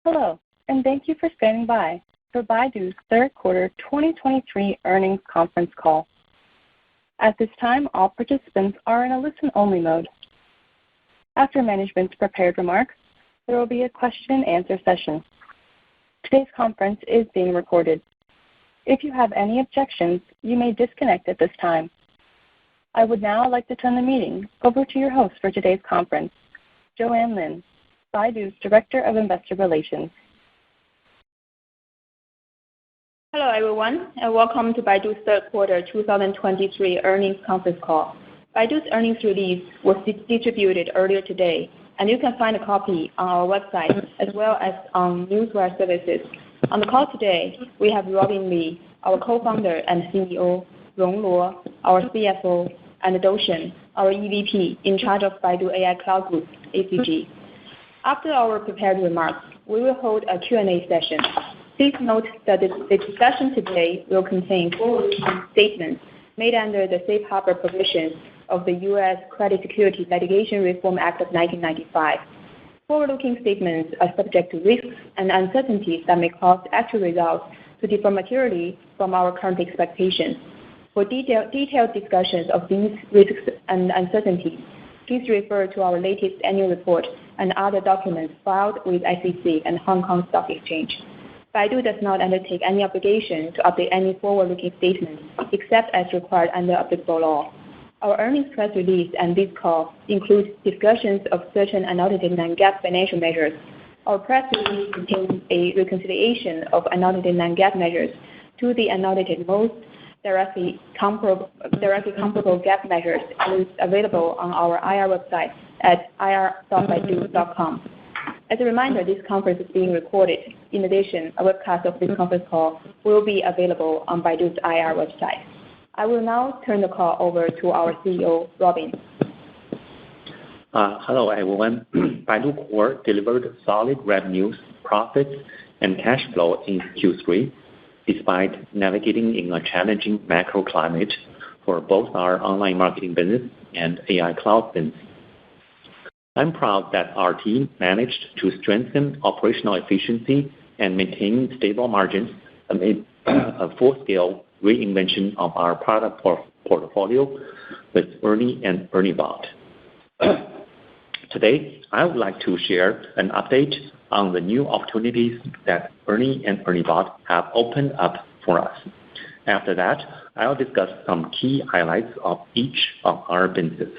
Hello, and thank you for standing by for Baidu's third quarter 2023 earnings conference call. At this time, all participants are in a listen-only mode. After management's prepared remarks, there will be a question-and-answer session. Today's conference is being recorded. If you have any objections, you may disconnect at this time. I would now like to turn the meeting over to your host for today's conference, Joanne Lin, Baidu's Director of Investor Relations. Hello, everyone, and welcome to Baidu's third quarter 2023 earnings conference call. Baidu's earnings release was distributed earlier today, and you can find a copy on our website as well as on newswire services. On the call today, we have Robin Li, our co-founder and CEO, Rong Luo, our CFO, and Dou Shen, our EVP in charge of Baidu AI Cloud Group, ACG. After our prepared remarks, we will hold a Q&A session. Please note that the discussion today will contain forward-looking statements made under the Safe Harbor provisions of the U.S. Credit Securities Litigation Reform Act of 1995. Forward-looking statements are subject to risks and uncertainties that may cause actual results to differ materially from our current expectations. For detailed discussions of these risks and uncertainties, please refer to our latest annual report and other documents filed with SEC and Hong Kong Stock Exchange. Baidu does not undertake any obligation to update any forward-looking statements except as required under applicable law. Our earnings press release and this call include discussions of certain unaudited non-GAAP financial measures. Our press release contains a reconciliation of unaudited non-GAAP measures to the unaudited most directly comparable GAAP measures and is available on our IR website at ir.baidu.com. As a reminder, this conference is being recorded. In addition, a webcast of this conference call will be available on Baidu's IR website. I will now turn the call over to our CEO, Robin. Hello, everyone. Baidu Core delivered solid revenues, profits, and cash flow in Q3, despite navigating in a challenging macro climate for both our online marketing business and AI cloud business. I'm proud that our team managed to strengthen operational efficiency and maintain stable margins amid a full-scale reinvention of our product portfolio with Ernie and Ernie Bot. Today, I would like to share an update on the new opportunities that Ernie and Ernie Bot have opened up for us. After that, I'll discuss some key highlights of each of our businesses.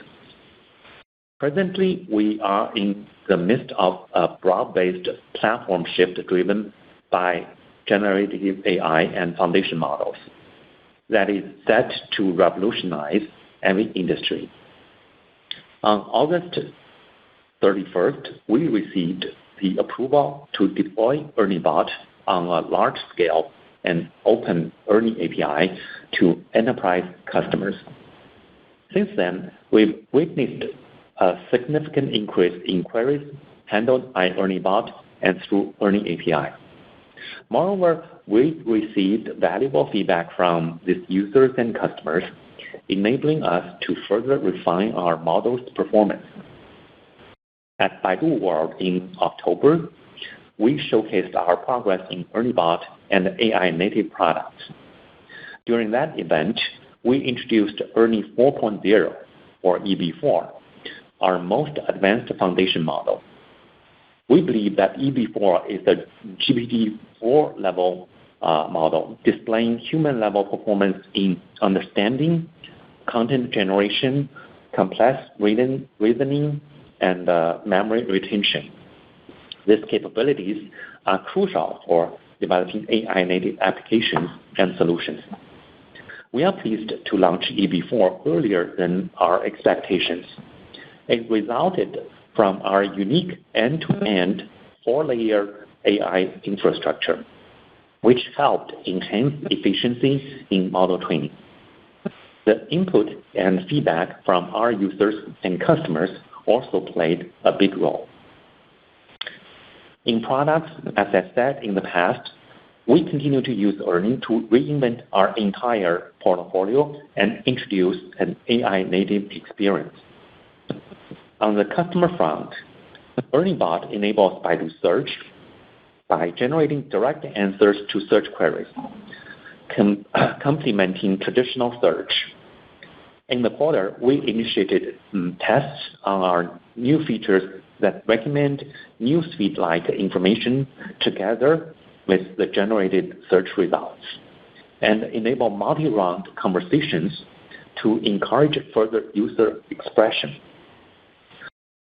Presently, we are in the midst of a broad-based platform shift driven by generative AI and foundation models that is set to revolutionize every industry. On August 31st, we received the approval to deploy Ernie Bot on a large scale and open Ernie API to enterprise customers. Since then, we've witnessed a significant increase in queries handled by Ernie Bot and through Ernie API. Moreover, we received valuable feedback from these users and customers, enabling us to further refine our model's performance. At Baidu World in October, we showcased our progress in Ernie Bot and AI native products. During that event, we introduced Ernie 4.0, or EB4, our most advanced foundation model. We believe that EB4 is the GPT-4 level model, displaying human-level performance in understanding, content generation, complex reasoning, and memory retention. These capabilities are crucial for developing AI-native applications and solutions. We are pleased to launch EB4 earlier than our expectations. It resulted from our unique end-to-end 4-layer AI infrastructure, which helped enhance efficiency in model training. The input and feedback from our users and customers also played a big role. In products, as I said in the past, we continue to use Ernie to reinvent our entire portfolio and introduce an AI-native experience. On the customer front, Ernie Bot enables Baidu Search, by generating direct answers to search queries, complementing traditional search. In the quarter, we initiated tests on our new features that recommend newsfeed-like information together with the generated search results and enable multi-round conversations to encourage further user expression.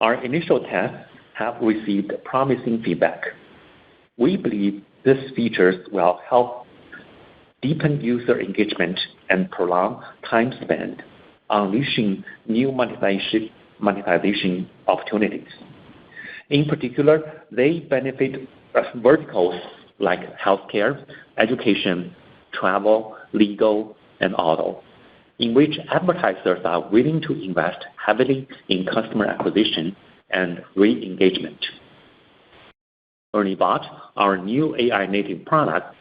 Our initial tests have received promising feedback. We believe these features will help deepen user engagement and prolong time spent, unleashing new monetization opportunities. In particular, they benefit verticals like healthcare, education, travel, legal, and auto, in which advertisers are willing to invest heavily in customer acquisition and re-engagement. ErnieBot, our new AI-native product,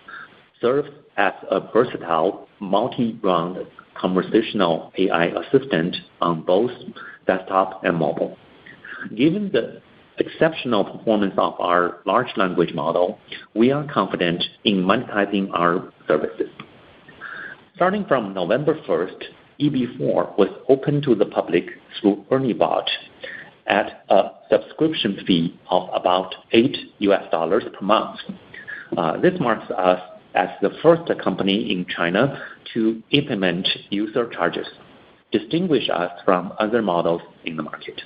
serves as a versatile, multi-round conversational AI assistant on both desktop and mobile. Given the exceptional performance of our large language model, we are confident in monetizing our services. Starting from November 1st, EB4 was open to the public through ErnieBot at a subscription fee of about $8 per month. This marks us as the first company in China to implement user charges, distinguish us from other models in the market.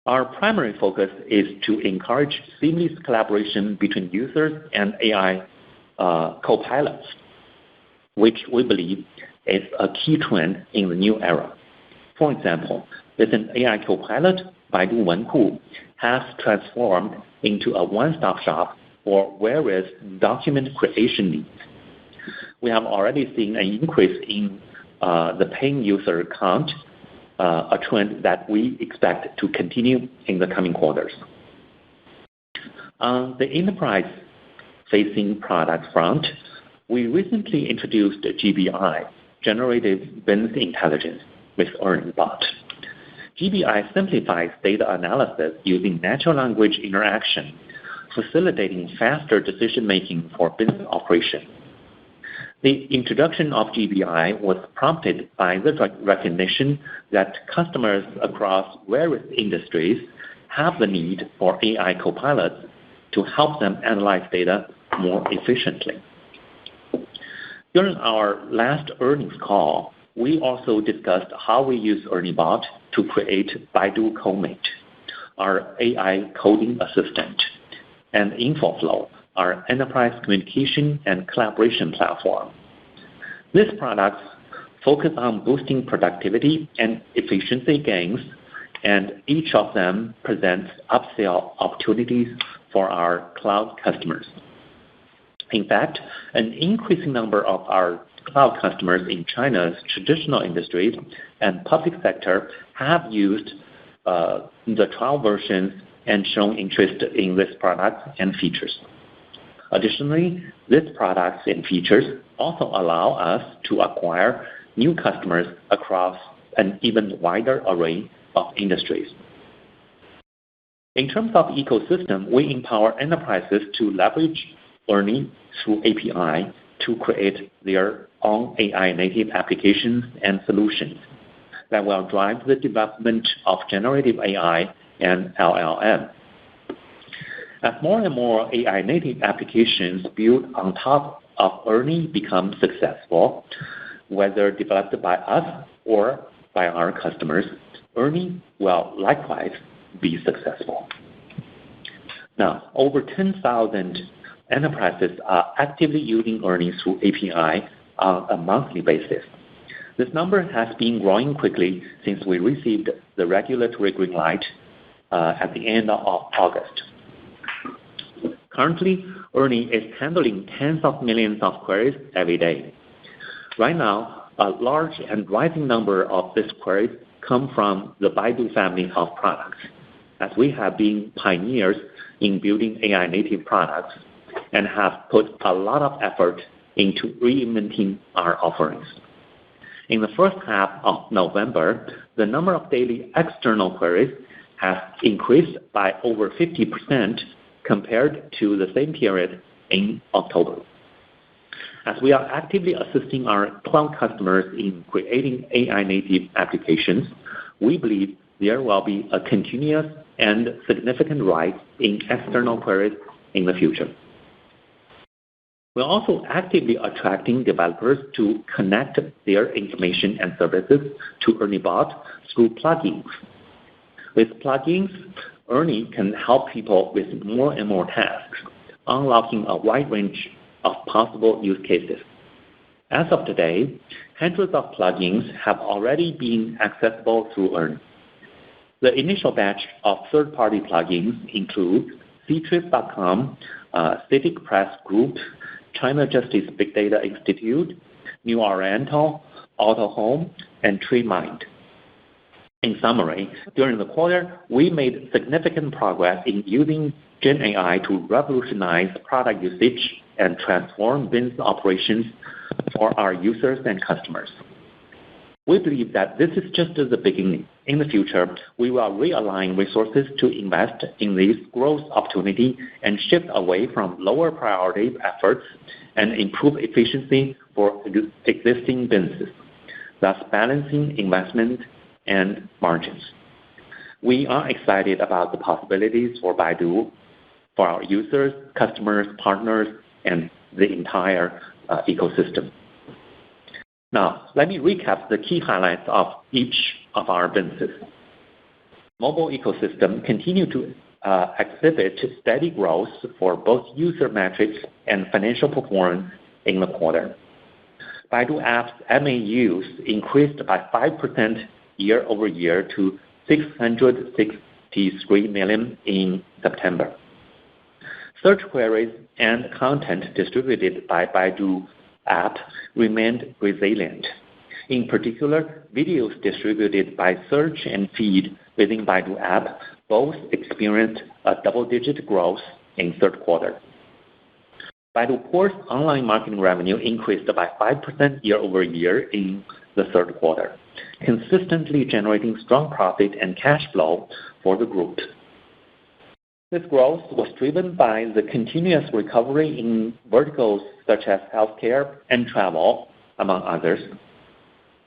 Our primary focus is to encourage seamless collaboration between users and AI copilots, which we believe is a key trend in the new era. For example, with an AI copilot, Baidu Wenku has transformed into a one-stop shop for various document creation needs. We have already seen an increase in the paying user count, a trend that we expect to continue in the coming quarters. On the enterprise-facing product front, we recently introduced GBI, Generative Business Intelligence, with ErnieBot. GBI simplifies data analysis using natural language interaction, facilitating faster decision-making for business operation. The introduction of GBI was prompted by the recognition that customers across various industries have the need for AI copilots to help them analyze data more efficiently. During our last earnings call, we also discussed how we use ErnieBot to create Baidu CodeMate, our AI coding assistant, and InfoFlow, our enterprise communication and collaboration platform. These products focus on boosting productivity and efficiency gains, and each of them presents upsell opportunities for our cloud customers. In fact, an increasing number of our cloud customers in China's traditional industries and public sector have used the trial versions and shown interest in this product and features. Additionally, these products and features also allow us to acquire new customers across an even wider array of industries. In terms of ecosystem, we empower enterprises to leverage Ernie through API to create their own AI-native applications and solutions that will drive the development of generative AI and LLM. As more and more AI-native applications built on top of Ernie become successful, whether developed by us or by our customers, Ernie will likewise be successful. Now, over 10,000 enterprises are actively using Ernie through API on a monthly basis. This number has been growing quickly since we received the regulatory green light at the end of August. Currently, Ernie is handling tens of millions of queries every day. Right now, a large and rising number of these queries come from the Baidu family of products, as we have been pioneers in building AI-native products and have put a lot of effort into reinventing our offerings. In the first half of November, the number of daily external queries has increased by over 50% compared to the same period in October. As we are actively assisting our cloud customers in creating AI-native applications, we believe there will be a continuous and significant rise in external queries in the future. We're also actively attracting developers to connect their information and services to ERNIE Bot through plugins. With plugins, ERNIE can help people with more and more tasks, unlocking a wide range of possible use cases. As of today, hundreds of plugins have already been accessible through ERNIE. The initial batch of third-party plugins include ctrip.com, Civic Press Group, China Justice Big Data Institute, New Oriental, AutoHome, and TreeMind. In summary, during the quarter, we made significant progress in using Gen AI to revolutionize product usage and transform business operations for our users and customers. We believe that this is just the beginning. In the future, we will realign resources to invest in this growth opportunity and shift away from lower priority efforts and improve efficiency for existing businesses, thus balancing investment and margins. We are excited about the possibilities for Baidu, for our users, customers, partners, and the entire ecosystem. Now, let me recap the key highlights of each of our businesses. Mobile ecosystem continued to exhibit steady growth for both user metrics and financial performance in the quarter. Baidu App's MAUs increased by 5% year-over-year to 663 million in September. Search queries and content distributed by Baidu App remained resilient. In particular, videos distributed by search and feed within Baidu App both experienced a double-digit growth in third quarter. Baidu Core's online marketing revenue increased by 5% year-over-year in the third quarter, consistently generating strong profit and cash flow for the group. This growth was driven by the continuous recovery in verticals such as healthcare and travel, among others.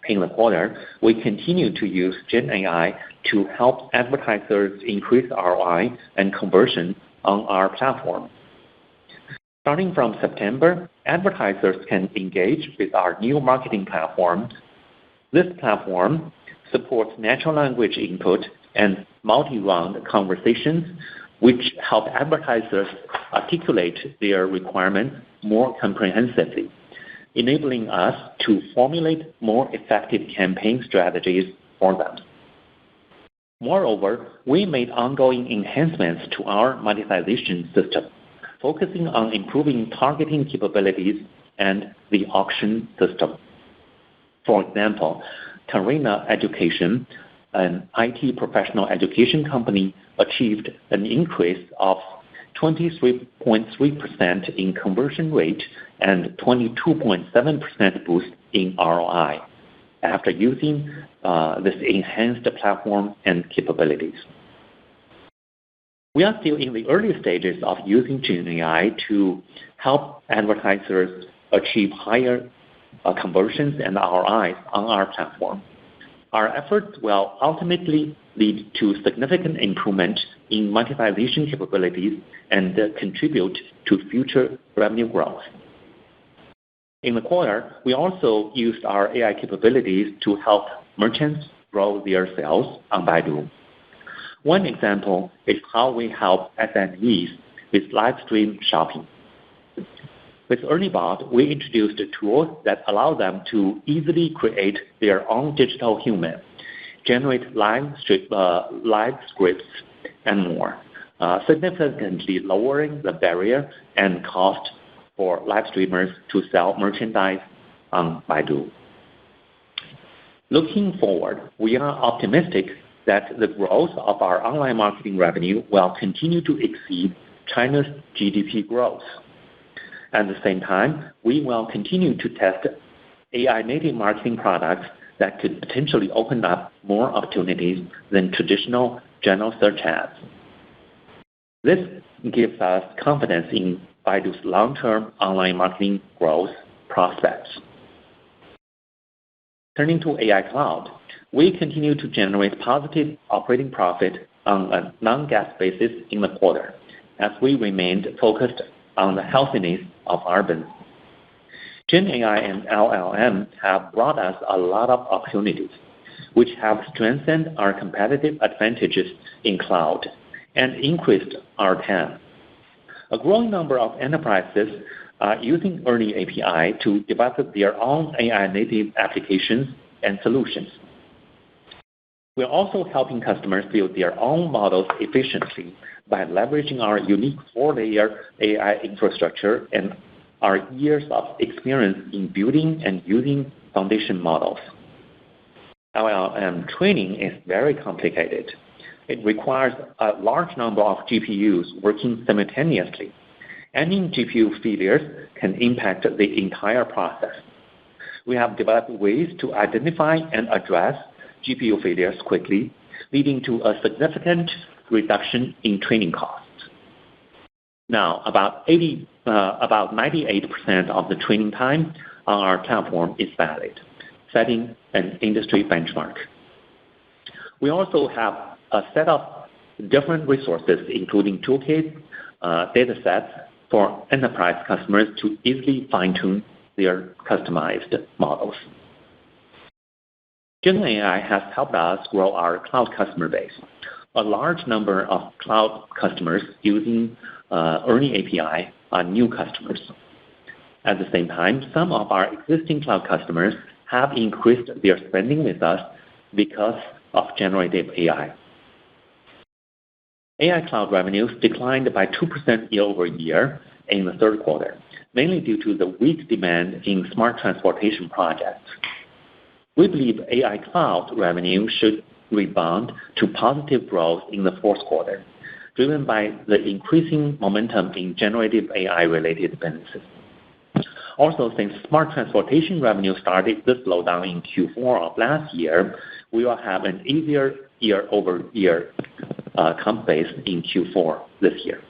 In the quarter, we continue to use Gen AI to help advertisers increase ROI and conversion on our platform. Starting from September, advertisers can engage with our new marketing platform. This platform supports natural language input and multi-round conversations, which help advertisers articulate their requirements more comprehensively, enabling us to formulate more effective campaign strategies for them. Moreover, we made ongoing enhancements to our monetization system, focusing on improving targeting capabilities and the auction system. For example, Tarena Education, an IT professional education company, achieved an increase of 23.3% in conversion rate and 22.7% boost in ROI after using this enhanced platform and capabilities. We are still in the early stages of using Gen AI to help advertisers achieve higher conversions and ROIs on our platform. Our efforts will ultimately lead to significant improvement in monetization capabilities and contribute to future revenue growth. In the quarter, we also used our AI capabilities to help merchants grow their sales on Baidu. One example is how we help SMEs with live stream shopping. With ERNIE Bot, we introduced tools that allow them to easily create their own digital human, generate live scripts, and more, significantly lowering the barrier and cost for live streamers to sell merchandise on Baidu. Looking forward, we are optimistic that the growth of our online marketing revenue will continue to exceed China's GDP growth. At the same time, we will continue to test AI-native marketing products that could potentially open up more opportunities than traditional general search ads. This gives us confidence in Baidu's long-term online marketing growth prospects. Turning to AI Cloud, we continue to generate positive operating profit on a non-GAAP basis in the quarter, as we remained focused on the healthiness of our business. Gen AI and LLM have brought us a lot of opportunities, which have strengthened our competitive advantages in cloud and increased our TAM. A growing number of enterprises are using Ernie API to develop their own AI-native applications and solutions. We're also helping customers build their own models efficiently by leveraging our unique 4-layer AI infrastructure and our years of experience in building and using foundation models. LLM training is very complicated. It requires a large number of GPUs working simultaneously. Any GPU failures can impact the entire process. We have developed ways to identify and address GPU failures quickly, leading to a significant reduction in training costs. Now, about 98% of the training time on our platform is valid, setting an industry benchmark. We also have a set of different resources, including toolkits, datasets for enterprise customers to easily fine-tune their customized models. Gen AI has helped us grow our cloud customer base. A large number of cloud customers using Ernie API are new customers. At the same time, some of our existing cloud customers have increased their spending with us because of generative AI. AI cloud revenues declined by 2% year-over-year in the third quarter, mainly due to the weak demand in smart transportation projects. We believe AI cloud revenue should rebound to positive growth in the fourth quarter, driven by the increasing momentum in generative AI-related businesses. Also, since smart transportation revenue started to slow down in Q4 of last year, we will have an easier year-over-year comp base in Q4 this year.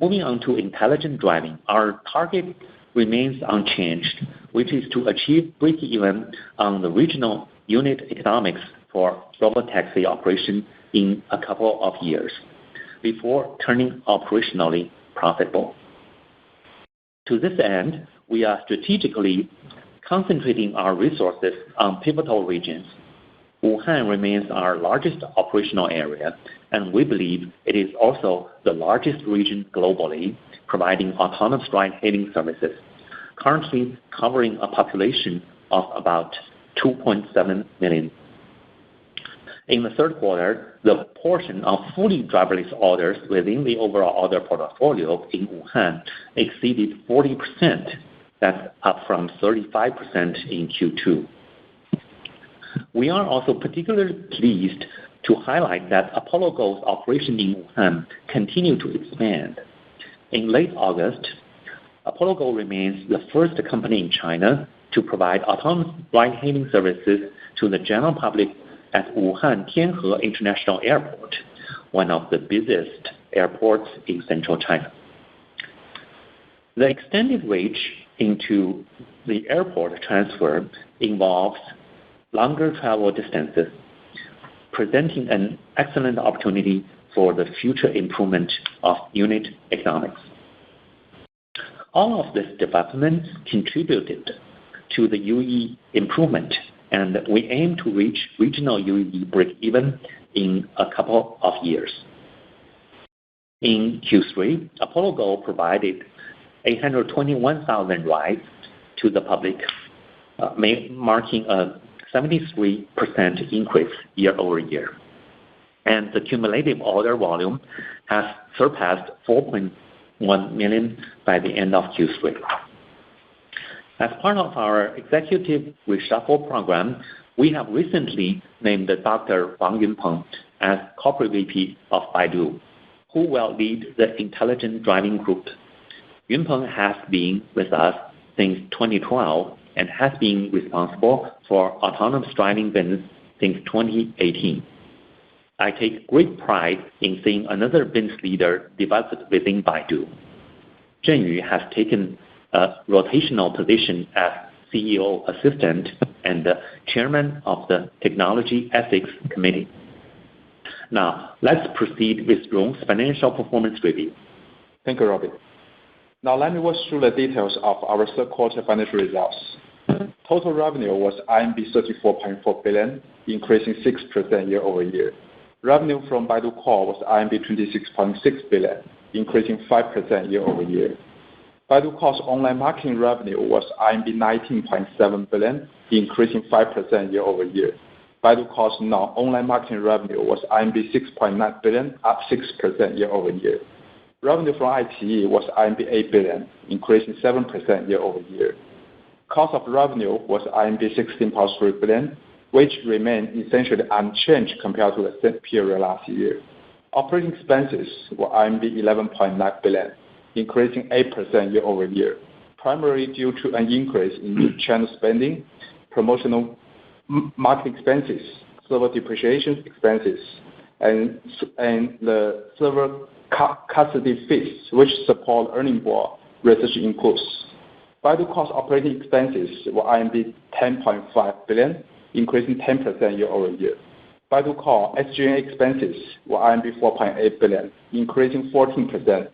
Moving on to intelligent driving, our target remains unchanged, which is to achieve break-even on the regional unit economics for robotaxi operation in a couple of years before turning operationally profitable. To this end, we are strategically concentrating our resources on pivotal regions. Wuhan remains our largest operational area, and we believe it is also the largest region globally providing autonomous ride-hailing services, currently covering a population of about 2.7 million. In the third quarter, the portion of fully driverless orders within the overall order portfolio in Wuhan exceeded 40%. That's up from 35% in Q2. We are also particularly pleased to highlight that Apollo Go's operation in Wuhan continue to expand. In late August, Apollo Go remains the first company in China to provide autonomous ride-hailing services to the general public at Wuhan Tianhe International Airport, one of the busiest airports in central China. The extended reach into the airport transfer involves longer travel distances, presenting an excellent opportunity for the future improvement of unit economics. All of these developments contributed to the UE improvement, and we aim to reach regional UE break-even in a couple of years. In Q3, Apollo Go provided 821,000 rides to the public, marking a 73% increase year-over-year. And the cumulative order volume has surpassed 4.1 million by the end of Q3. As part of our executive reshuffle program, we have recently named Dr. Wang Yunpeng as Corporate VP of Baidu, who will lead the Intelligent Driving Group. Yunpeng has been with us since 2012 and has been responsible for autonomous driving business since 2018. I take great pride in seeing another business leader developed within Baidu. Zhenyu has taken a rotational position as CEO Assistant and the Chairman of the Technology Ethics Committee. Now, let's proceed with Rong's financial performance review. Thank you, Robin. Now let me walk through the details of our third quarter financial results. Total revenue was 34.4 billion, increasing 6% year-over-year. Revenue from Baidu Core was 26.6 billion, increasing 5% year-over-year. Baidu Core's online marketing revenue was 19.7 billion, increasing 5% year-over-year. Baidu Core's non-online marketing revenue was 6.9 billion, up 6% year-over-year. Revenue from iQIYI was 8 billion, increasing 7% year-over-year. Cost of revenue was 16.3 billion, which remained essentially unchanged compared to the same period last year. Operating expenses were 11.9 billion, increasing 8% year-over-year, primarily due to an increase in channel spending, promotional marketing expenses, server depreciation expenses, and the server custody fees, which support earning board research inputs. Baidu Core's operating expenses were 10.5 billion, increasing 10% year-over-year. Baidu Core SG&A expenses were 4.8 billion, increasing 14%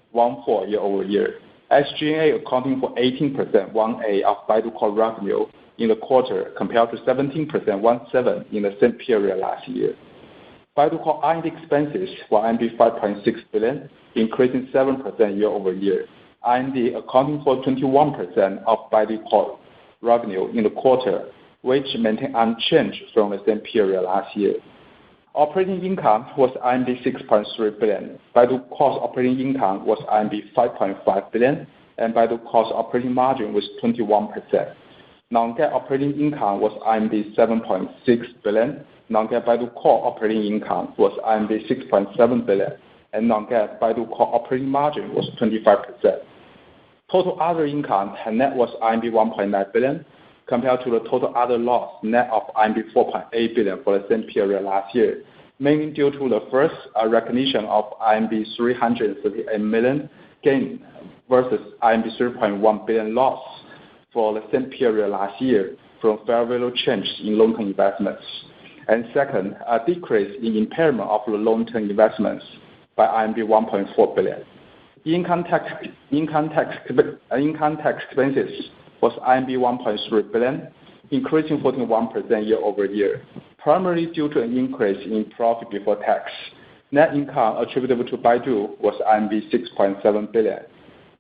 year-over-year. SG&A accounting for 18% of Baidu Core revenue in the quarter compared to 17% in the same period last year. Baidu Core R&D expenses were 5.6 billion, increasing 7% year-over-year. R&D accounting for 21% of Baidu Core revenue in the quarter, which maintained unchanged from the same period last year. Operating income was 6.3 billion. Baidu Core's operating income was 5.5 billion, and Baidu Core's operating margin was 21%. Non-GAAP operating income was 7.6 billion. Non-GAAP Baidu Core operating income was 6.7 billion, and non-GAAP Baidu Core operating margin was 25%. Total other income net was 1.9 billion, compared to the total other loss net of 4.8 billion for the same period last year, mainly due to the first recognition of 338 million gain versus 3.1 billion loss for the same period last year from fair value change in long-term investments. And second, a decrease in impairment of the long-term investments by 1.4 billion. Income tax expenses was 1.3 billion, increasing 41% year-over-year, primarily due to an increase in profit before tax. Net income attributable to Baidu was 6.7 billion,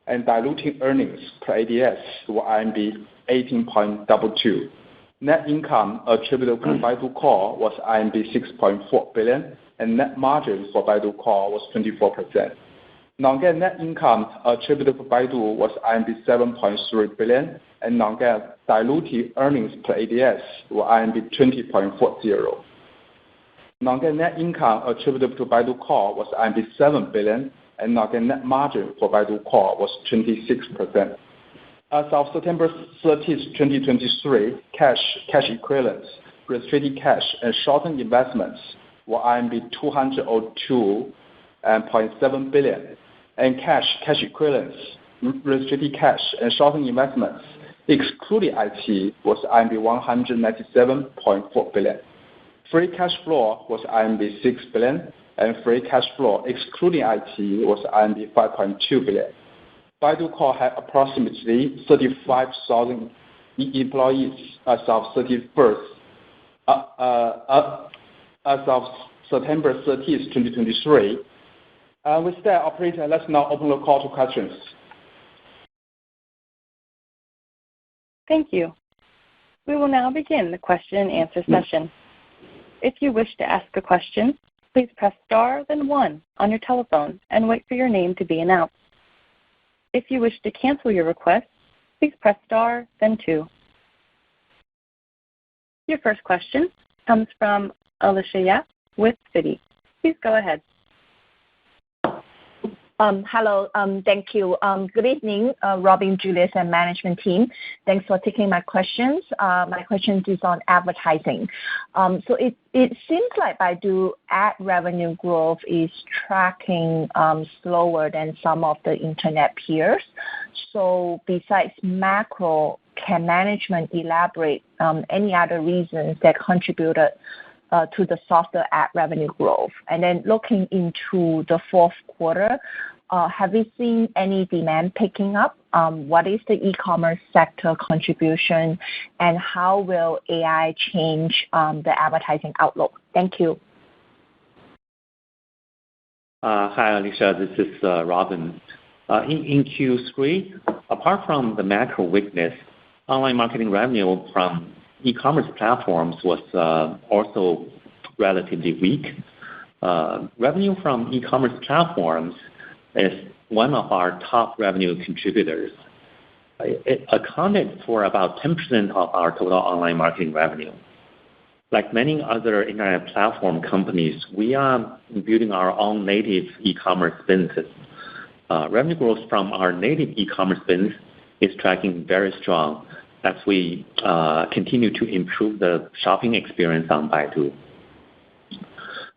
and diluted earnings per ADS were 18.22. Net income attributable to Baidu Core was 6.4 billion, and net margin for Baidu Core was 24%. Non-GAAP net income attributable to Baidu was 7.3 billion, and non-GAAP diluted earnings per ADS were 20.40. Non-GAAP net income attributable to Baidu Core was 7 billion, and non-GAAP net margin for Baidu Core was 26%. As of September 30, 2023, cash equivalents, restricted cash, and short-term investments were 202.7 billion, and cash equivalents, restricted cash, and short-term investments, excluding iQIYI, was 197.4 billion. Free cash flow was 6 billion, and free cash flow excluding iQIYI was 5.2 billion. Baidu Core had approximately 35,000 employees as of September 30, 2023. With that, operator, let's now open the call to questions. Thank you. We will now begin the question and answer session. If you wish to ask a question, please press star then 1 on your telephone and wait for your name to be announced. If you wish to cancel your request, please press star then 2. Your first question comes from Alicia Yap with Citi. Please go ahead. Hello. Thank you. Good evening, Robin, Julius, and management team. Thanks for taking my questions. My question is on advertising. So it seems like Baidu ad revenue growth is tracking slower than some of the internet peers. So besides macro, can management elaborate any other reasons that contributed to the softer ad revenue growth? And then looking into the fourth quarter, have we seen any demand picking up? What is the e-commerce sector contribution, and how will AI change the advertising outlook? Thank you. Hi, Alicia. This is Robin. In Q3, apart from the macro weakness, online marketing revenue from e-commerce platforms was also relatively weak. Revenue from e-commerce platforms is one of our top revenue contributors. It accounted for about 10% of our total online marketing revenue. Like many other internet platform companies, we are building our own native e-commerce businesses. Revenue growth from our native e-commerce business is tracking very strong as we continue to improve the shopping experience on Baidu.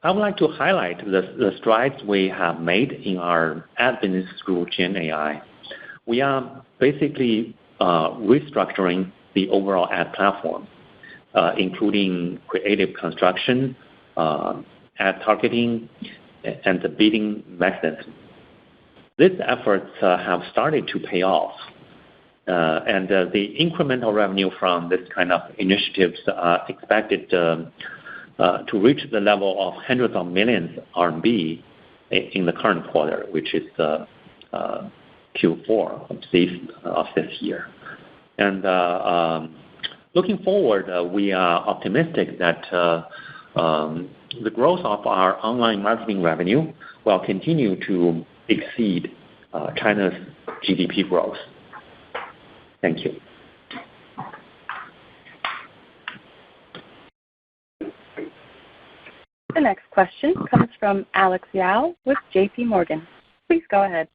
I would like to highlight the strides we have made in our ad business through Gen AI. We are basically restructuring the overall ad platform, including creative construction, ad targeting, and the bidding mechanism. These efforts have started to pay off, and the incremental revenue from this kind of initiatives are expected to reach the level of hundreds of millions RMB in the current quarter, which is Q4 of this year. And looking forward, we are optimistic that the growth of our online marketing revenue will continue to exceed China's GDP growth. Thank you. The next question comes from Alex Yao with JP Morgan. Please go ahead.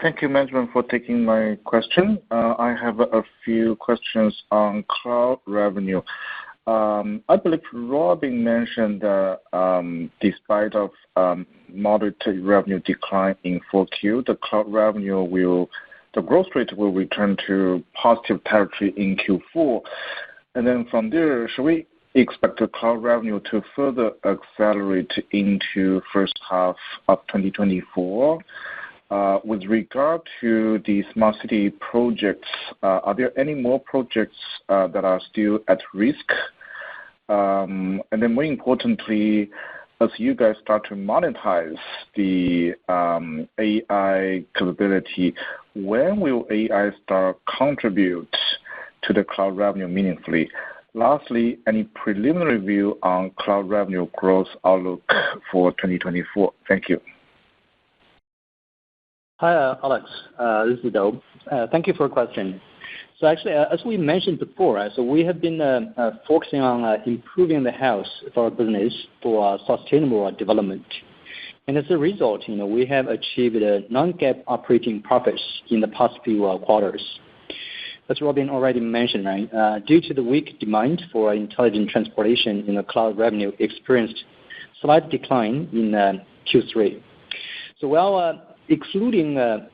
Thank you, management, for taking my question. I have a few questions on cloud revenue. I believe Robin mentioned that despite of moderate revenue decline in 4Q, the cloud revenue the growth rate will return to positive territory in Q4. And then from there, should we expect the cloud revenue to further accelerate into first half of 2024? With regard to the smart city projects, are there any more projects that are still at risk? And then more importantly, as you guys start to monetize the AI capability, when will AI start contribute to the cloud revenue meaningfully? Lastly, any preliminary view on cloud revenue growth outlook for 2024? Thank you. Hi, Alex. This is Dou. Thank you for your question. So actually, as we mentioned before, so we have been focusing on improving the health of our business for sustainable development. And as a result, we have achieved non-GAAP operating profits in the past few quarters. As Robin already mentioned, right, due to the weak demand for intelligent transportation in the cloud revenue experienced slight decline in Q3. So while excluding a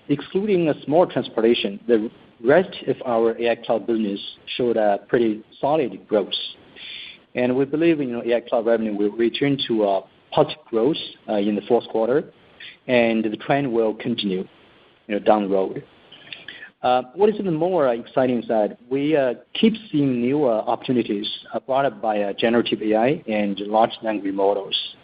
small transportation, the rest of our AI cloud business showed a pretty solid growth. And we believe AI cloud revenue will return to positive growth in the fourth quarter, and the trend will continue down the road. What is even more exciting is that we keep seeing new opportunities brought up by generative AI and large language models.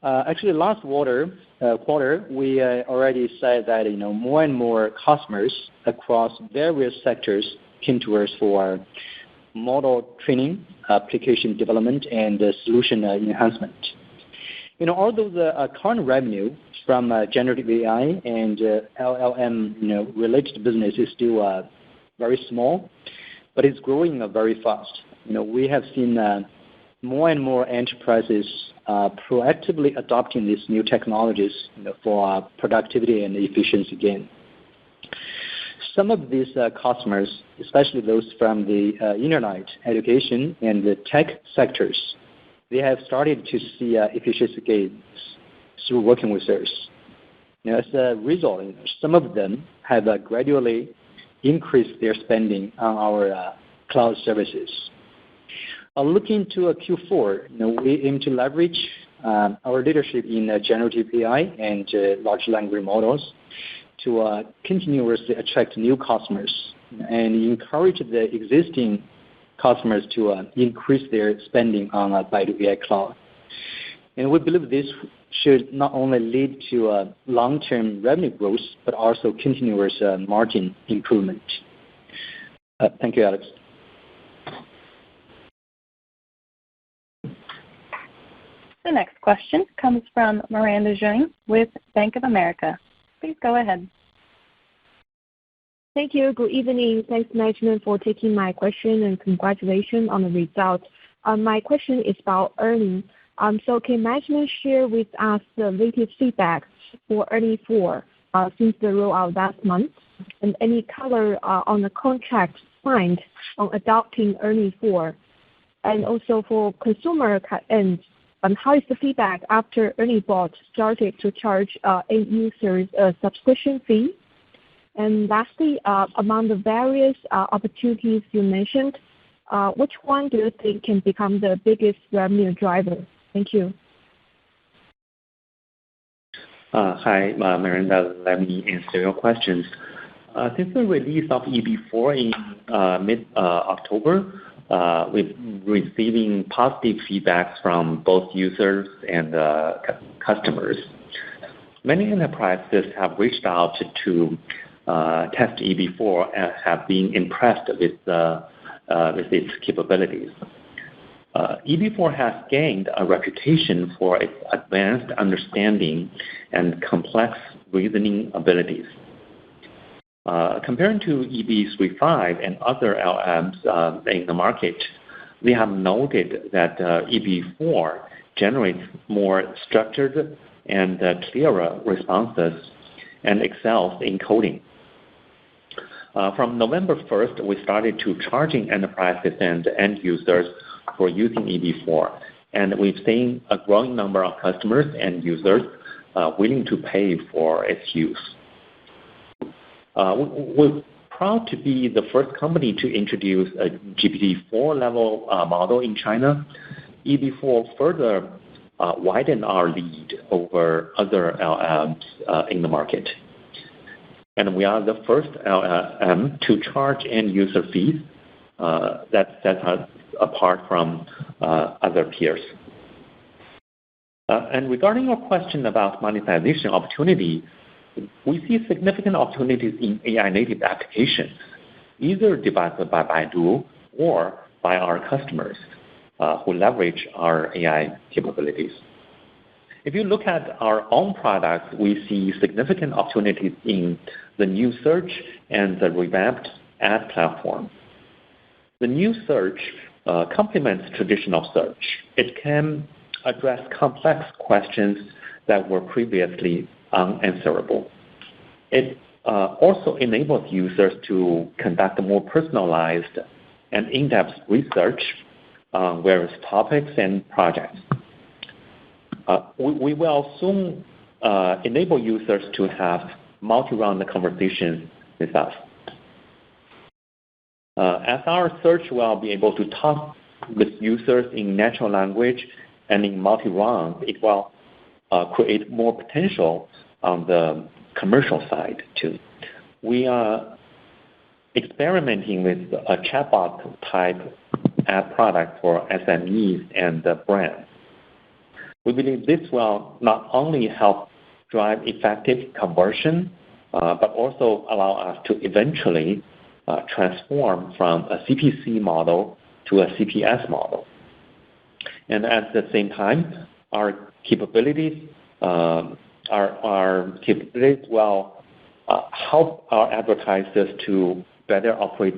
Actually, last quarter, we already said that more and more customers across various sectors came to us for model training, application development, and solution enhancement. Although the current revenue from generative AI and LLM related business is still very small, but it's growing very fast. We have seen more and more enterprises are proactively adopting these new technologies for productivity and efficiency gain. Some of these customers, especially those from the internet, education, and the tech sectors, they have started to see efficiency gains through working with us. As a result, some of them have gradually increased their spending on our cloud services. Looking to Q4, we aim to leverage our leadership in generative AI and large language models to continuously attract new customers and encourage the existing customers to increase their spending on Baidu AI Cloud. And we believe this should not only lead to long-term revenue growth, but also continuous margin improvement. Thank you, Alex. The next question comes from Miranda Zhuang with Bank of America. Please go ahead. Thank you. Good evening. Thanks, management, for taking my question, and congratulations on the results. My question is about earnings. So can management share with us the latest feedback for earnings 4 since the rollout last month, and any color on the contract signed on adopting earnings 4? And also for consumer end, how is the feedback after ERNIE Bot started to charge end users a subscription fee? And lastly, among the various opportunities you mentioned, which one do you think can become the biggest revenue driver? Thank you. Hi, Miranda. Let me answer your questions. Since the release of EB4 in mid-October, we've receiving positive feedbacks from both users and customers. Many enterprises have reached out to test EB4 and have been impressed with its capabilities. EB4 has gained a reputation for its advanced understanding and complex reasoning abilities. Comparing to EB35 and other LMs in the market, we have noted that EB4 generates more structured and clearer responses and excels in coding. From November 1st, we started to charging enterprises and end users for using EB4, and we've seen a growing number of customers and users willing to pay for its use. We're proud to be the first company to introduce a GPT-4 level model in China. EB4 further widened our lead over other LMs in the market. And we are the first LM to charge end user fees that sets us apart from other peers. And regarding your question about monetization opportunity, we see significant opportunities in AI native applications, either developed by Baidu or by our customers who leverage our AI capabilities. If you look at our own products, we see significant opportunities in the new search and the revamped ad platform. The new search complements traditional search. It can address complex questions that were previously unanswerable. It also enables users to conduct more personalized and in-depth research on various topics and projects. We will soon enable users to have multi-round conversations with us. As our search will be able to talk with users in natural language and in multi-round, it will create more potential on the commercial side too. We are experimenting with a chatbot type ad product for SMEs and brands. We believe this will not only help drive effective conversion, but also allow us to eventually transform from a CPC model to a CPS model. And at the same time, our capabilities will help our advertisers to better operate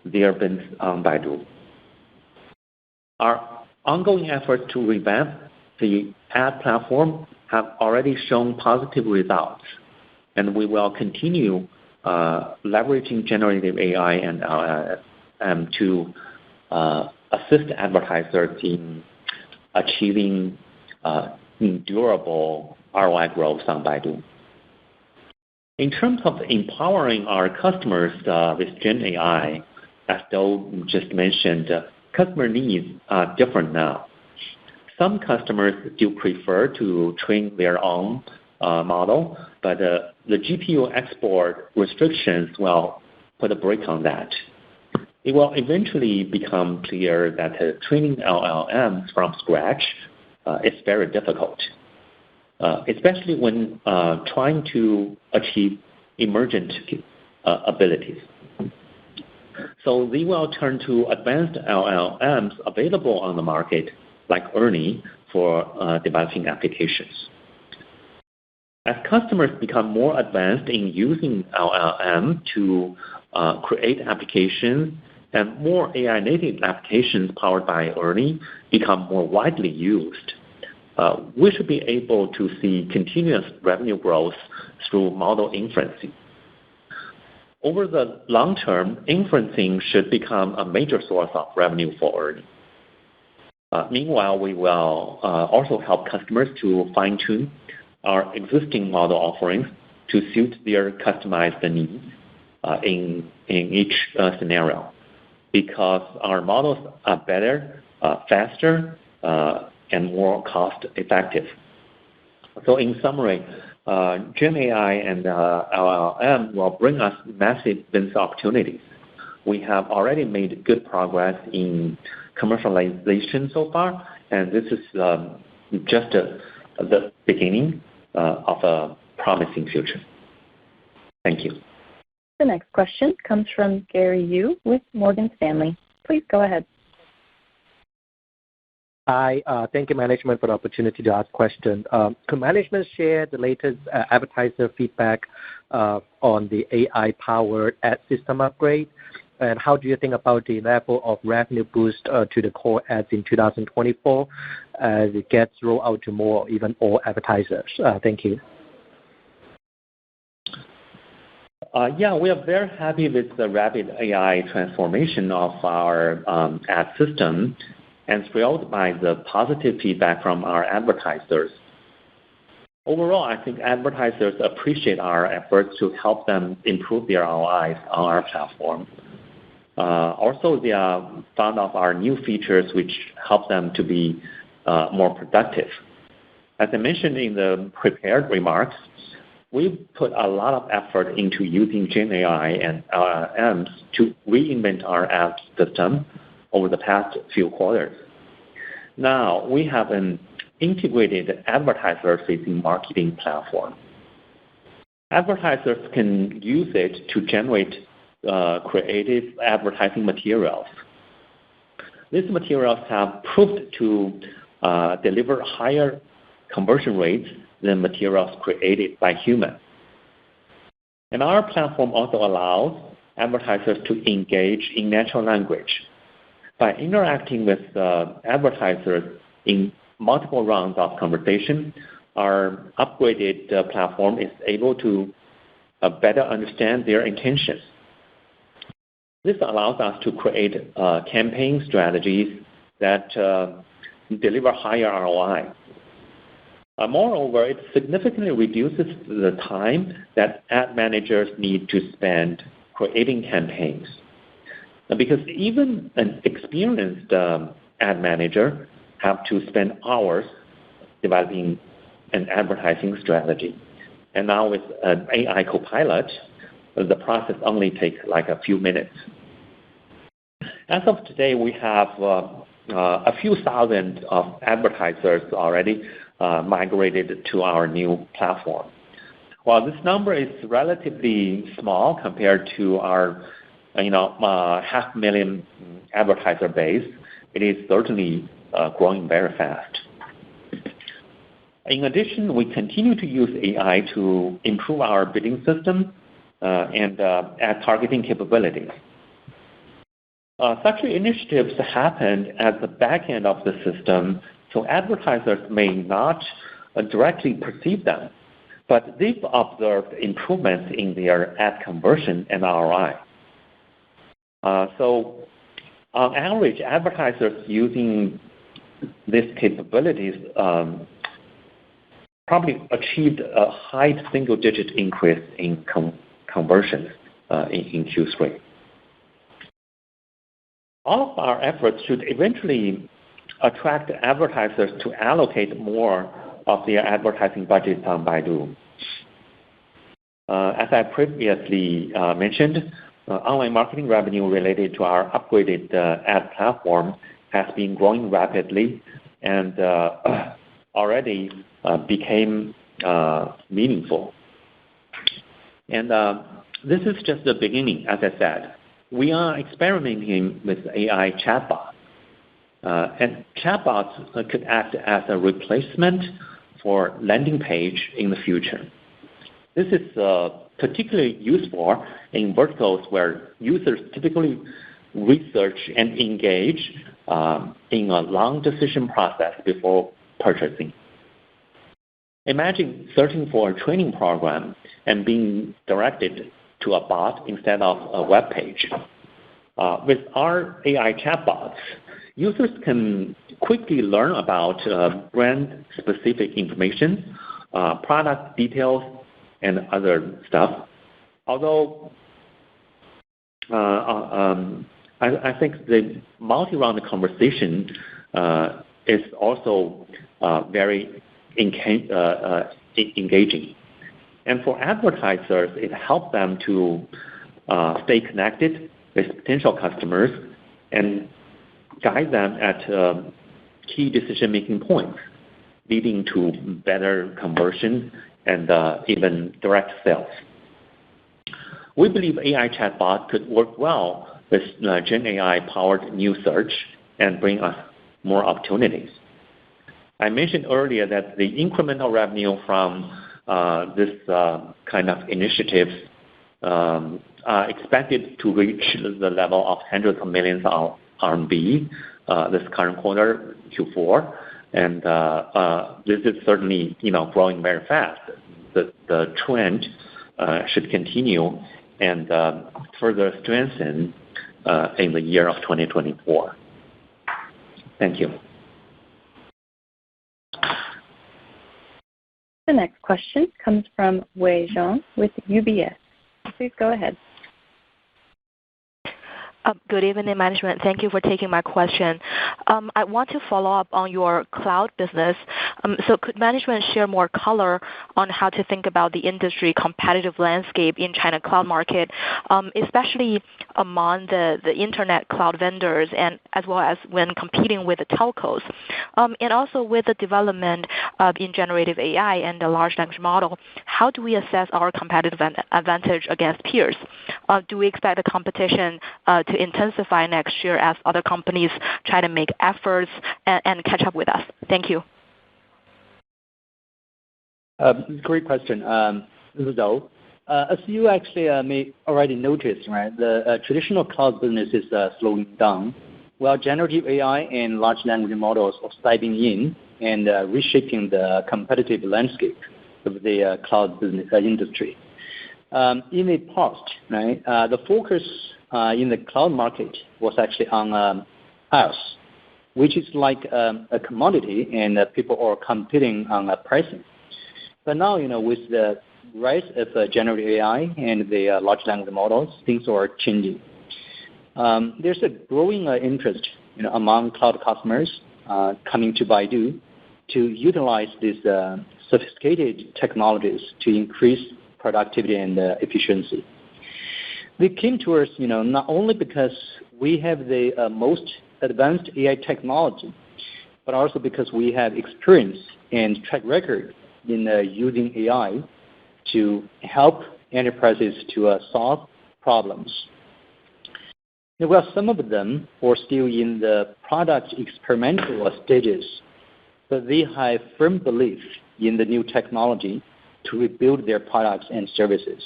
their business on Baidu. Our ongoing efforts to revamp the ad platform have already shown positive results, and we will continue leveraging generative AI and LLM to assist advertisers in achieving durable ROI growth on Baidu. In terms of empowering our customers with Gen AI, as Dou just mentioned, customer needs are different now. Some customers do prefer to train their own model, but the GPU export restrictions will put a brake on that. It will eventually become clear that training LLMs from scratch is very difficult, especially when trying to achieve emergent abilities. So they will turn to advanced LLMs available on the market, like Ernie, for developing applications. As customers become more advanced in using LLM to create applications, and more AI-native applications powered by Ernie become more widely used, we should be able to see continuous revenue growth through model inferencing. Over the long term, inferencing should become a major source of revenue for Ernie. Meanwhile, we will also help customers to fine-tune our existing model offerings to suit their customized needs in each scenario, because our models are better, faster, and more cost-effective. So in summary, Gen AI and LLM will bring us massive business opportunities. We have already made good progress in commercialization so far, and this is just the beginning of a promising future. Thank you. The next question comes from Gary Yu with Morgan Stanley. Please go ahead. Hi, thank you, management, for the opportunity to ask questions. Could management share the latest advertiser feedback on the AI-powered ad system upgrade? And how do you think about the level of revenue boost to the core ads in 2024 as it gets rolled out to more, even all advertisers? Thank you. Yeah, we are very happy with the rapid AI transformation of our ad system and thrilled by the positive feedback from our advertisers. Overall, I think advertisers appreciate our efforts to help them improve their ROIs on our platform. Also, they are fond of our new features, which help them to be more productive. As I mentioned in the prepared remarks, we've put a lot of effort into using Gen AI and LLMs to reinvent our ad system over the past few quarters. Now, we have an integrated advertiser-facing marketing platform. Advertisers can use it to generate creative advertising materials. These materials have proved to deliver higher conversion rates than materials created by humans. And our platform also allows advertisers to engage in natural language. By interacting with advertisers in multiple rounds of conversation, our upgraded platform is able to better understand their intentions. This allows us to create campaign strategies that deliver higher ROI. Moreover, it significantly reduces the time that ad managers need to spend creating campaigns. Because even an experienced ad manager have to spend hours developing an advertising strategy. And now with an AI copilot, the process only takes like a few minutes. As of today, we have a few thousand of advertisers already migrated to our new platform. While this number is relatively small compared to our 500,000 advertiser base, it is certainly growing very fast. In addition, we continue to use AI to improve our bidding system and ad targeting capabilities. Such initiatives happen at the back end of the system, so advertisers may not directly perceive them, but they've observed improvements in their ad conversion and ROI. So on average, advertisers using these capabilities probably achieved a high single-digit increase in conversions in Q3. All of our efforts should eventually attract advertisers to allocate more of their advertising budgets on Baidu. As I previously mentioned, online marketing revenue related to our upgraded ad platform has been growing rapidly and already became meaningful. And this is just the beginning, as I said. We are experimenting with AI chatbots. And chatbots could act as a replacement for landing page in the future. This is particularly useful in verticals where users typically research and engage in a long decision process before purchasing. Imagine searching for a training program and being directed to a bot instead of a web page. With our AI chatbots, users can quickly learn about brand-specific information, product details, and other stuff. Although I think the multi-round conversation is also very engaging. And for advertisers, it helps them to stay connected with potential customers and guide them at key decision-making points, leading to better conversion and even direct sales. We believe AI chatbot could work well with Gen AI-powered new search and bring us more opportunities. I mentioned earlier that the incremental revenue from this kind of initiatives are expected to reach the level of hundreds of millions of RMB this current quarter, Q4, and this is certainly growing very fast. The trend should continue and further strengthen in the year of 2024. Thank you. The next question comes from Wei Zhang with UBS. Please go ahead. Good evening, management. Thank you for taking my question. I want to follow up on your cloud business. So could management share more color on how to think about the industry competitive landscape in China cloud market, especially among the internet cloud vendors and as well as when competing with the telcos? And also with the development in generative AI and the large language model, how do we assess our competitive advantage against peers? Do we expect the competition to intensify next year as other companies try to make efforts and catch up with us? Thank you. Great question. This is Dou. As you actually may already notice, right, the traditional cloud business is slowing down, while generative AI and large language models are stepping in and reshaping the competitive landscape of the cloud business industry. In the past, right, the focus in the cloud market was actually on IaaS, which is like a commodity, and people are competing on pricing. But now, with the rise of generative AI and the large language models, things are changing. There's a growing interest, among cloud customers coming to Baidu to utilize these sophisticated technologies to increase productivity and efficiency. They came to us, not only because we have the most advanced AI technology, but also because we have experience and track record in using AI to help enterprises to solve problems. Well, some of them are still in the product experimental stages, but they have firm belief in the new technology to rebuild their products and services,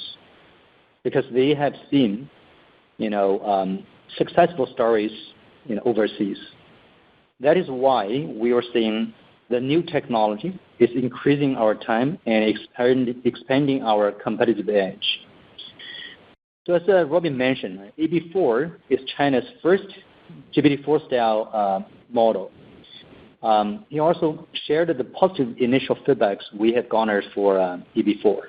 because they have seen, successful stories overseas. That is why we are seeing the new technology is increasing our time and expanding our competitive edge. So as Robin mentioned, EB4 is China's first GPT-4 style model. He also shared the positive initial feedbacks we have garnered for EB4.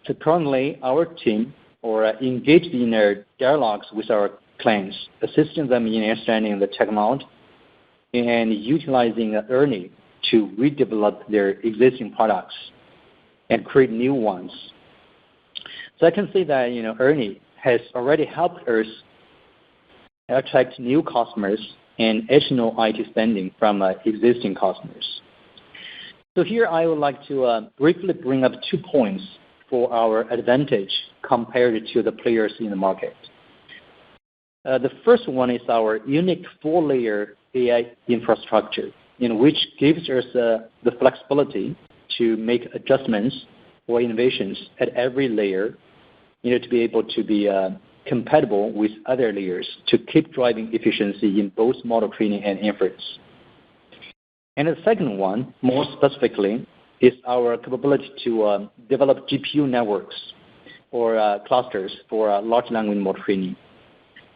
So currently, our team are engaged in their dialogues with our clients, assisting them in understanding the technology and utilizing ERNIE to redevelop their existing products and create new ones. So I can say that ERNIE has already helped us attract new customers and additional IT spending from existing customers. So here I would like to briefly bring up 2 points for our advantage compared to the players in the market. The first one is our unique 4-layer AI infrastructure, which gives us the flexibility to make adjustments or innovations at every layer, to be able to be compatible with other layers to keep driving efficiency in both model training and inference. And the second one, more specifically, is our capability to develop GPU networks or clusters for large language model training.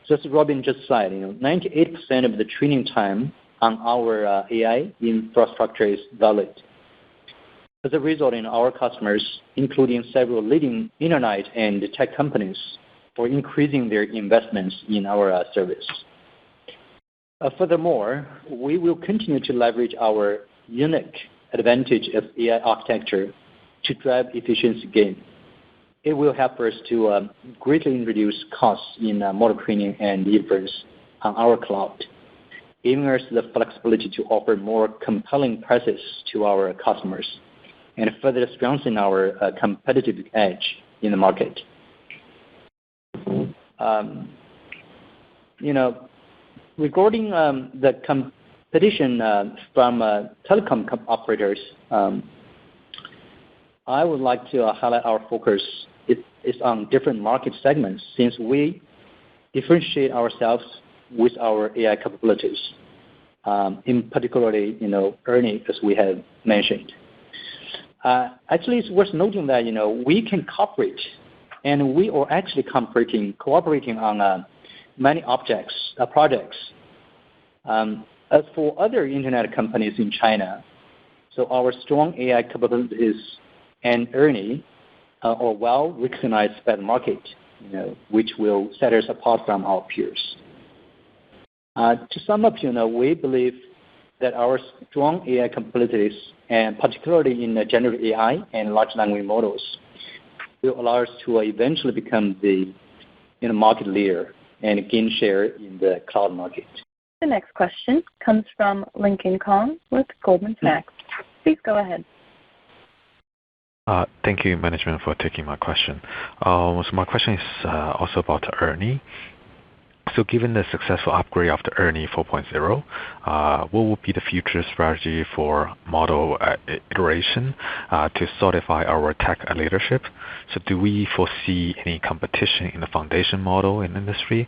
So as Robin just said, 98% of the training time on our AI infrastructure is valid. As a result, our customers, including several leading internet and tech companies, are increasing their investments in our service. Furthermore, we will continue to leverage our unique advantage of AI architecture to drive efficiency gain. It will help us to greatly reduce costs in model training and inference on our cloud, giving us the flexibility to offer more compelling prices to our customers and further strengthen our competitive edge in the market. Regarding the competition from telecom operators, I would like to highlight our focus is on different market segments since we differentiate ourselves with our AI capabilities, in particularly, ERNIE, as we have mentioned. Actually, it's worth noting that, we can cooperate, and we are actually cooperating on many projects. As for other internet companies in China, so our strong AI capabilities and ERNIE are well recognized by the market, which will set us apart from our peers. To sum up, we believe that our strong AI capabilities, and particularly in generative AI and large language models, will allow us to eventually become the market leader and gain share in the cloud market. The next question comes from Lincoln Kong with Goldman Sachs. Please go ahead. Thank you, management, for taking my question. So my question is also about ERNIE. So given the successful upgrade of the ERNIE 4.0, what will be the future strategy for model iteration to solidify our tech leadership? So do we foresee any competition in the foundation model in the industry,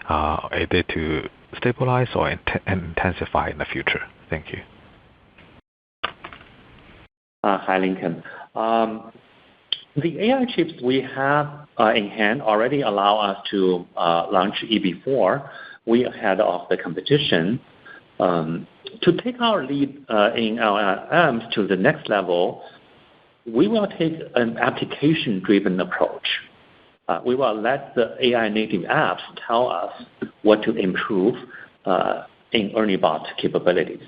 either to stabilize or intensify in the future? Thank you. Hi, Lincoln. The AI chips we have in hand already allow us to launch EB4 way ahead of the competition. To take our lead in LLMs to the next level, we will take an application-driven approach. We will let the AI native apps tell us what to improve in ERNIE bot capabilities.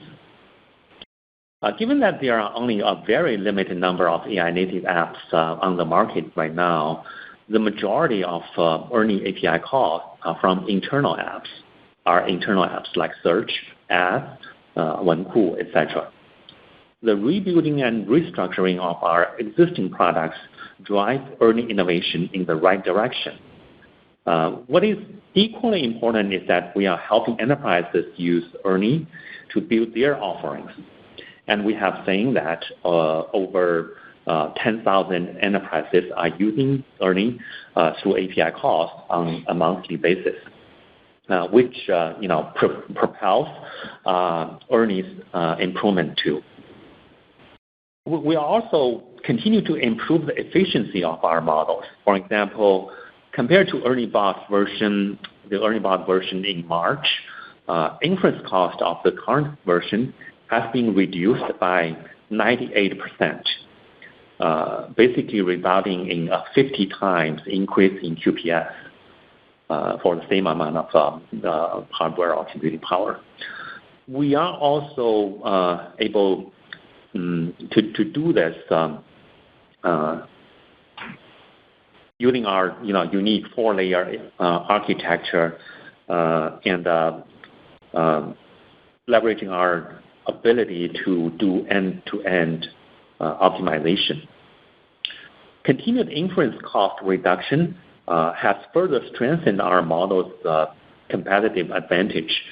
Given that there are only a very limited number of AI native apps on the market right now, the majority of ERNIE API calls are from internal apps, like Search, Ads, Wenku, etc. The rebuilding and restructuring of our existing products drive ERNIE innovation in the right direction. What is equally important is that we are helping enterprises use ERNIE to build their offerings. And we have seen that over 10,000 enterprises are using ERNIE through API calls on a monthly basis. which propels earnings improvement too. We also continue to improve the efficiency of our models. For example, compared to the Ernie bot version in March, inference cost of the current version has been reduced by 98%, basically resulting in a 50 times increase in QPS for the same amount of hardware or computing power. We are also able to do this using our unique 4-layer architecture and leveraging our ability to do end-to-end optimization. Continued inference cost reduction has further strengthened our model's competitive advantage,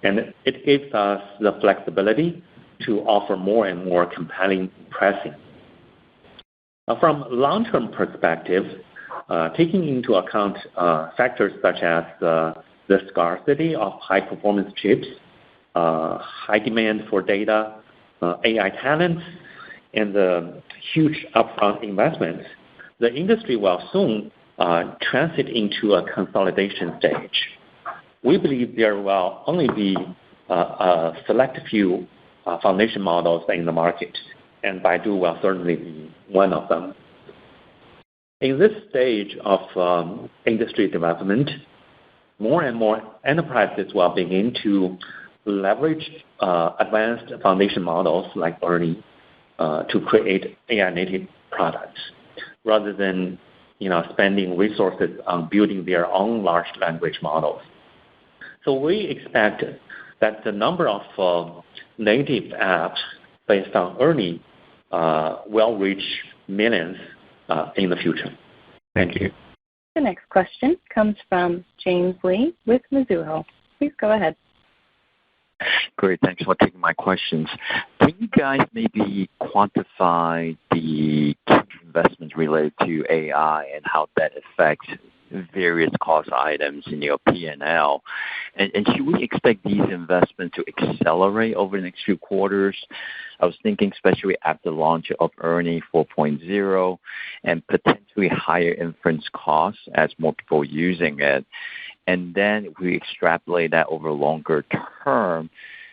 and it gives us the flexibility to offer more and more compelling pricing. From a long-term perspective, taking into account factors such as the scarcity of high-performance chips, high demand for data, AI talents, and the huge upfront investments, the industry will soon transit into a consolidation stage. We believe there will only be a select few foundation models in the market, and Baidu will certainly be one of them. In this stage of industry development, more and more enterprises will begin to leverage advanced foundation models like Ernie to create AI-native products, rather than spending resources on building their own large language models. So we expect that the number of native apps based on Ernie will reach millions in the future. Thank you. The next question comes from James Lee with Mizuho. Please go ahead. Great. Thanks for taking my questions. Can you guys maybe quantify the investments related to AI and how that affects various cost items in your P&L? And should we expect these investments to accelerate over the next few quarters? I was thinking especially after the launch of Ernie 4.0 and potentially higher inference costs as more people are using it. And then if we extrapolate that over longer term,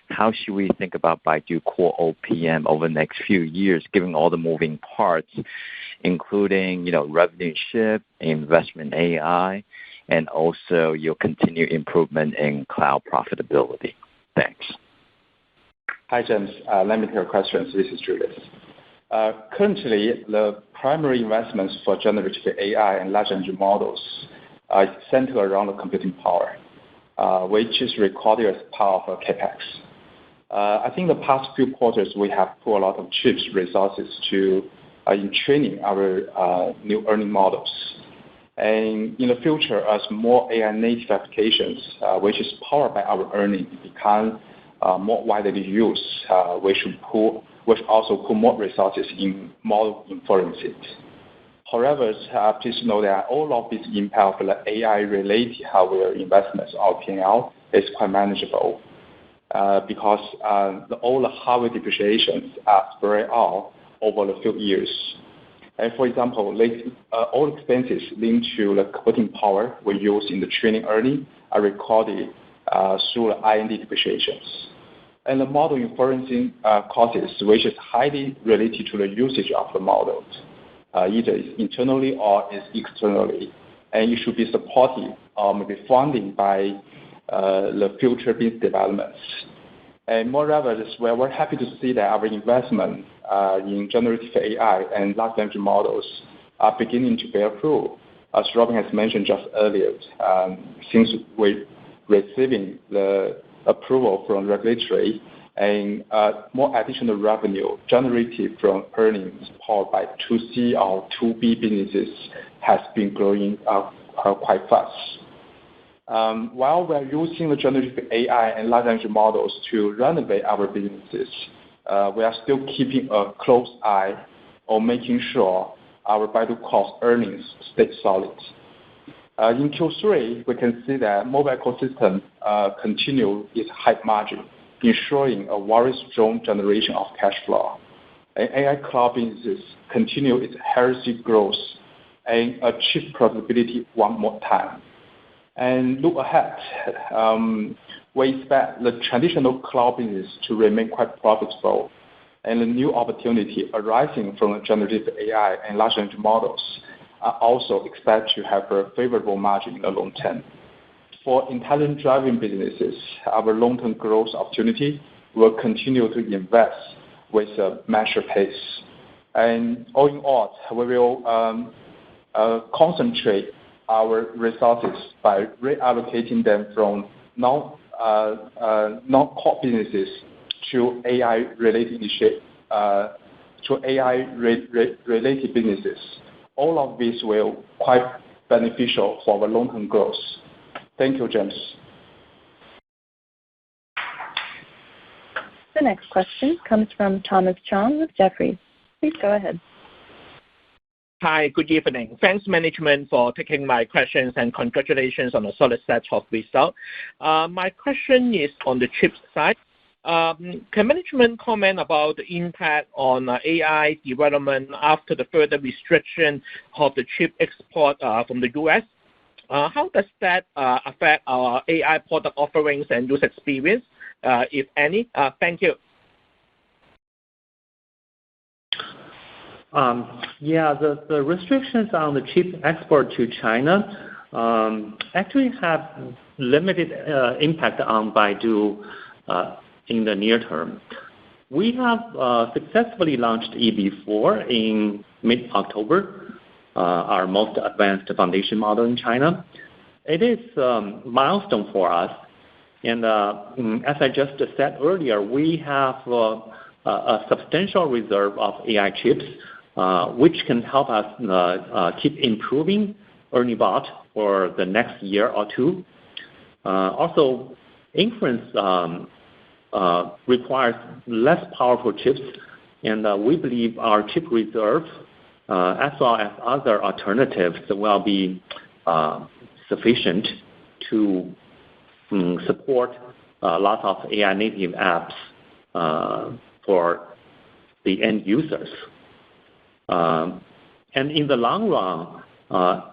how should we think about Baidu core OPM over the next few years, given all the moving parts, including revenue shift, investment in AI, and also your continued improvement in cloud profitability? Thanks. Hi, James. Let me take your questions. This is Julius. Currently, the primary investments for generative AI and large language models are centered around the computing power, which is recorded as part of CapEx. I think the past few quarters we have put a lot of chips resources in training our new Ernie models. And in the future, as more AI native applications, which is powered by our Ernie, become more widely used, we should also put more resources in model inferencing. However, please know that all of this impact of the AI-related hardware investments of P&L is quite manageable because all the hardware depreciations are spread out over the few years. And for example, all expenses linked to the computing power we use in the training Ernie are recorded through the R&D depreciations. And the model inferencing costs, which is highly related to the usage of the models, either internally or externally, and it should be supported or maybe funded by the future business developments. And moreover, we're happy to see that our investment in generative AI and large language models are beginning to bear fruit. As Robin has mentioned just earlier, since we're receiving the approval from regulatory and more additional revenue generated from earnings powered by 2C or 2B businesses has been growing quite fast. While we're using the generative AI and large language models to renovate our businesses, we are still keeping a close eye on making sure our Baidu cost earnings stay solid. In Q3, we can see that mobile ecosystem continue its high margin, ensuring a very strong generation of cash flow. AI cloud businesses continue its healthy growth and achieve profitability one more time. And look ahead, we expect the traditional cloud business to remain quite profitable, and the new opportunity arising from the generative AI and large language models are also expected to have a favorable margin in the long term. For intelligent driving businesses, our long-term growth opportunity will continue to invest with a measured pace. And all in all, we will concentrate our resources by reallocating them from non-core businesses to AI-related businesses. All of this will quite beneficial for our long-term growth. Thank you, James. The next question comes from Thomas Chong with Jefferies. Please go ahead. Hi, good evening. Thanks, management, for taking my questions, and congratulations on a solid set of results. My question is on the chip side. Can management comment about the impact on AI development after the further restriction of the chip export from the U.S.? How does that affect our AI product offerings and user experience, if any? Thank you. The restrictions on the chip export to China actually have limited impact on Baidu in the near term. We have successfully launched EB4 in mid-October, our most advanced foundation model in China. It is a milestone for us, and as I just said earlier, we have a substantial reserve of AI chips, which can help us keep improving ERNIE Bot for the next year or two. Also, inference requires less powerful chips, and we believe our chip reserve, as well as other alternatives, will be sufficient to support lots of AI native apps for the end users. And in the long run,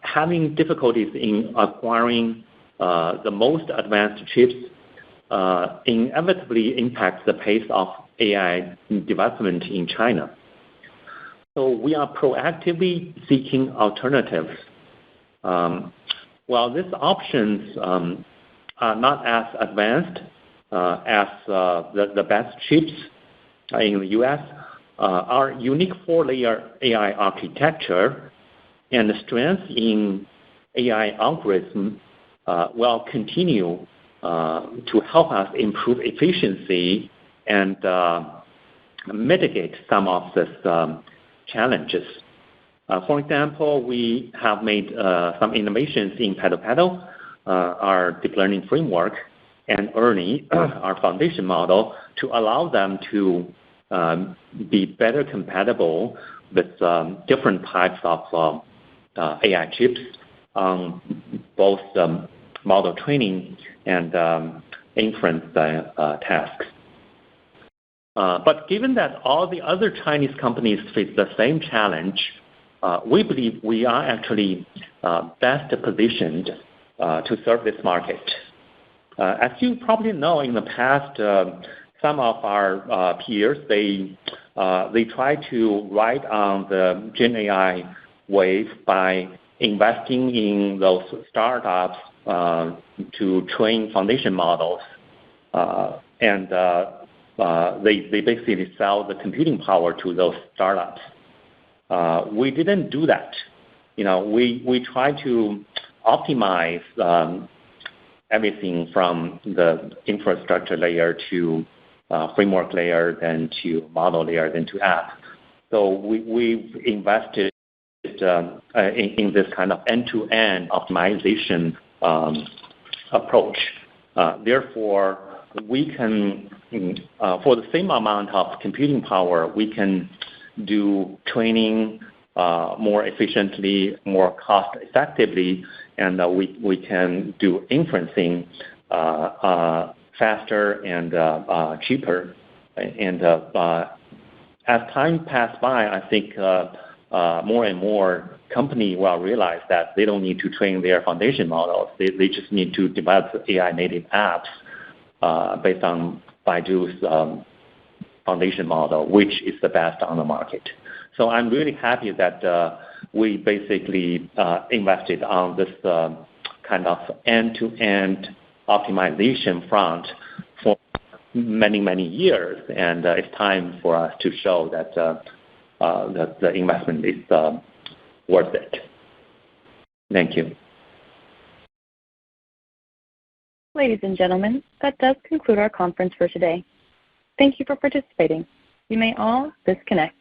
having difficulties in acquiring the most advanced chips inevitably impacts the pace of AI development in China. So we are proactively seeking alternatives. While these options are not as advanced as the best chips in the U.S., our unique 4-layer AI architecture and the strength in AI algorithm will continue to help us improve efficiency and mitigate some of these challenges. For example, we have made some innovations in PaddlePaddle, our deep learning framework, and ERNIE, our foundation model, to allow them to be better compatible with different types of AI chips on both model training and inference tasks. But given that all the other Chinese companies face the same challenge, we believe we are actually best positioned to serve this market. As you probably know, in the past, some of our peers, they try to ride on the Gen AI wave by investing in those startups to train foundation models, and they basically sell the computing power to those startups. We didn't do that. We try to optimize everything from the infrastructure layer to framework layer, then to model layer, then to app. So we've invested in this kind of end-to-end optimization approach. Therefore, we can, for the same amount of computing power, we can do training, more efficiently, more cost effectively, and we can do inferencing faster and cheaper. And as time passes by, I think more and more companies will realize that they don't need to train their foundation models. They just need to develop AI native apps based on Baidu's foundation model, which is the best on the market. So I'm really happy that we basically invested on this kind of end-to-end optimization front for many, many years, and it's time for us to show that the investment is worth it. Thank you. Ladies and gentlemen, that does conclude our conference for today. Thank you for participating. You may all disconnect.